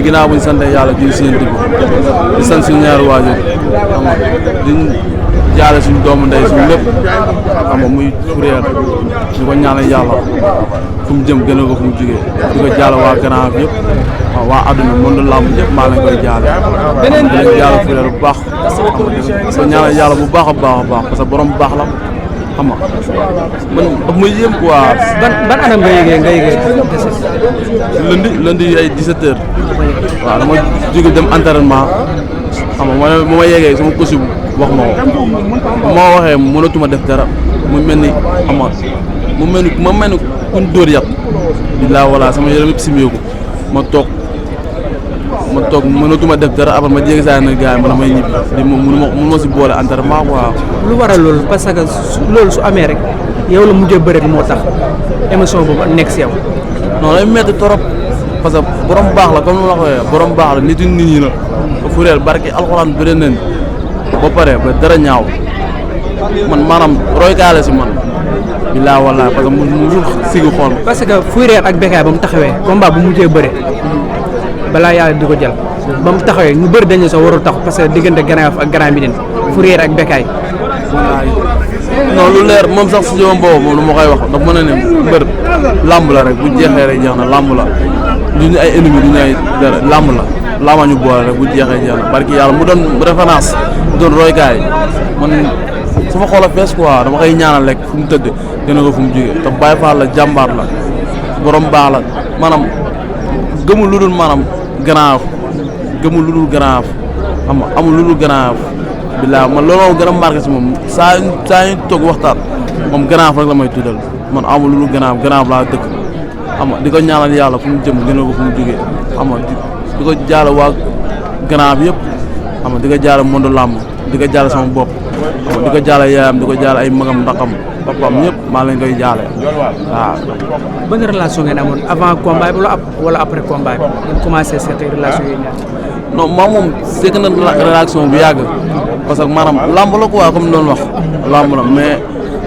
ginnaaw bu ñu sant yàlla di seen di sant suñu ñaari waajur xam nga di jaale suñu doomu ndey suñu lépp xam nga muy Fourrière di ko ñaanal yàlla fu mu jëm gën a ko fu mu jógee di ko jaale waa Grand yëpp waaw waa àdduna monde làmb yëpp maa leen koy jaale di leen jaale Fourrière bu baax xam nga di ko ñaanal yàlla bu baax a baax a baax parce que borom baax la xam nga man daf may yéem quoi. ban anam nga yëgee lundi ay 17h waaw dama jóge dem entraînement xam nga bu ma yeggee sama costume wax ma ko bu ma waxee mënatuma def dara mu mel ni xam nga mu mel ni kuñ dóor yàq billaa wala sama yaram yëpp simee ko ma toog mënatuma def dara après ma jéggi saa na gars yi man damay ñibbi di moom mënu ma si boole entraînement quoi. lu waral loolu parce que loolu su amee rek yow la mujjee bëri moo tax émotion boobu nekk si yow. non day métti trop parce que borom baax la comme ni ma la ko waxee borom baax la nit ñi la Fourrière barki alxuraan bëri nañ ba pare ba dara ñaaw man maanaam roykaale si man billaa wallaahi parce que musul sigi xool. parce que Fourrière ak Bécaye ba mu taxawee combat bu mujjee bëre balaa yàlla di ko jël ba mu taxawee ñu bëri dañu soo warul tax parce que diggante Grand Yoff ak Grand Médine Fourrière ak Bécaye. non lu leer moom sax si jomam boobu moom lu ma koy wax daf mën a ne mbër làmb la rek bu jeexee rek jeex na làmb la duñu ay ennemis duñu ay dara làmb la làmba ñu boole rek bu jeexee jeex na barki yàlla mu doon référence mu doon roykaay man sama xol a fees quoi dama koy ñaanal rek fu mu tëdd gën a ko fu mu jógee te Baye Fall la jàmbaar la borom baax la maanaam gëmul lu dul maanaam Grand Yoff gëmul lu dul Grand Yoff xam nga amul lu dul Grand Yoff bilaay man looloo gën a marqué si moom saa ñu toog waxtaan moom Grand Yoff rek la may tuddal man amul lu dul Grand Yoff laa dëkk xam nga di ko ñaanal yàlla fu mu jëm gën a ko fu mu jógee xam nga di ko jaale waa Grand Yoff yëpp xam nga di ko jaale monde làmb di ko jaale sama bopp xam nga di ko jaale yaayam di ko jaale ay magam ndaqam papaam ñëpp maa leen koy jaale waaw. ban relation ngeen amoon avant combat bi wala après combat bi ngeen commencé cette relation yi ñaar. non moom c'est que na relation bu yàgg parce que maanaam lamb la quoi comme ni doon wax lamb la mais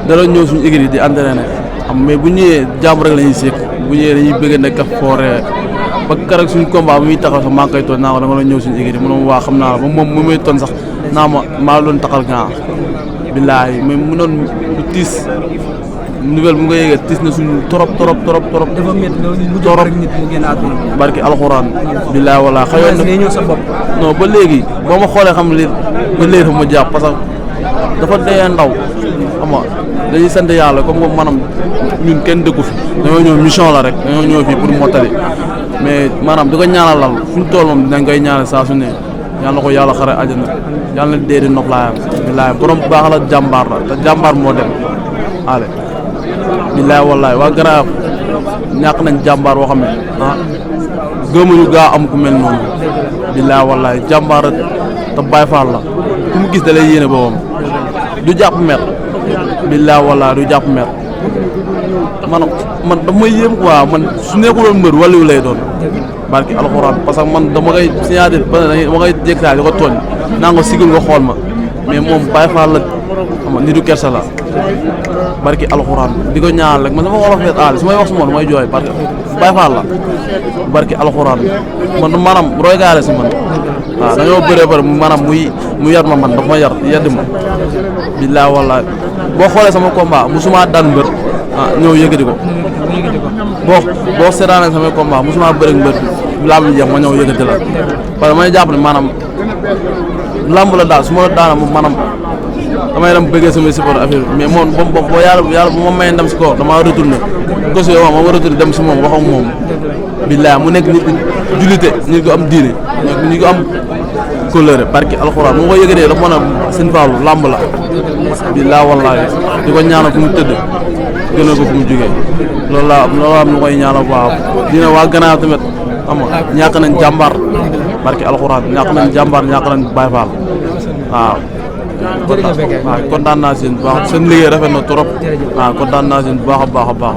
dara ñëw suñu écurie di entraîné xam mais bu ñëwee jàmm rek la ñuy seq bu ñëwee dañuy bëgg nekk ak fooree ba keroog suñu combat bu muy taxaw sax maa ngi koy toon naa ko dama la ñëw suñu écurie mu ne ma waa xam naa la ba moom mu may toon sax naa maa doon taxal gan billaahi mais mu doon lu tiis nouvelle bu nga yéegee tiis na suñu trop. dafa métti loolu mu jot rek nit mu génn àdduna. barki alxuraan billaahi wala xëyoon na ñëw sa bopp. non ba léegi boo ma xoolee xam li ba léegi dafa ma jàpp parce que dafa dee ndaw xam nga dañuy sant yàlla comme que maanaam ñun kenn dëkku fi dañoo ñëw mission la rek dañoo ñëw fii pour mottali mais maanaam di ko ñaanalal fu ñu toll moom dinañ koy ñaanal saa su ne yàlla na ko yàlla xare àjjana yàlla na dee di noflaayam billaahi borom baax la jàmbaar la te jàmbaar moo dem ale billaahi wallaahi waa Grand Yoff ñàkk nañ jàmbaar boo xam ne gëmuñu gaa am ku mel noonu billaahi wallaahi jàmbaar te Baye Fall la ku mu gis da lay yéene boppam du jàpp mer billaahi wallaahi du jàpp mer man daf may yéem quoi man su nekkuloon mbër wàllu lay doon barki alxuraan parce que man dama koy signaler dama koy jékki saa di ko tooñ naa nga sigil nga xool ma mais moom Baye Fall la xam nga nitu kersa la barki alxuraan di ko ñaanal rek man sama wolof fees aale su may wax si moom damay jooy parce que Baye Fall la barki alxuraan man maanaam roy gaale si man waaw dañoo bëree bëri maanaam mu yar ma man dafa ma yar yeddi ma billaahi wallaahi boo xoolee sama combat musuma daan mbër ñëw yëkkati ko boo seetaanee sama combat musuma bëri mbër lamb jeex ma ñëw yëkkati la parce que may jàpp ne maanaam lamb la daal su ma la daana maanaam damay dem bëggee samay support affaire mais moom boo yàlla bu ma may ndam si kaw damaa retourné gos yo ma retourné dem si moom wax ak moom billaahi mu nekk nit jullite ñu ko am diine ñu ko am kóllëre barki alxuraan mu ko yëgatee dafa mën a seen faalu lamb la billaahi wallaahi di ko ñaanal fu mu tëdd gën a ko fu mu jógee loolu am lu koy ñaanal waaw dina waa Grand Yoff tamit xam nga ñàkk nañ jàmbaar barki alxuraan ñàkk nañ jàmbaar ñàkk nañ Baye Fall waaw kontaan naa seen bu baax seen liggéey rafet na trop waaw kontaan naa seen bu baax a baax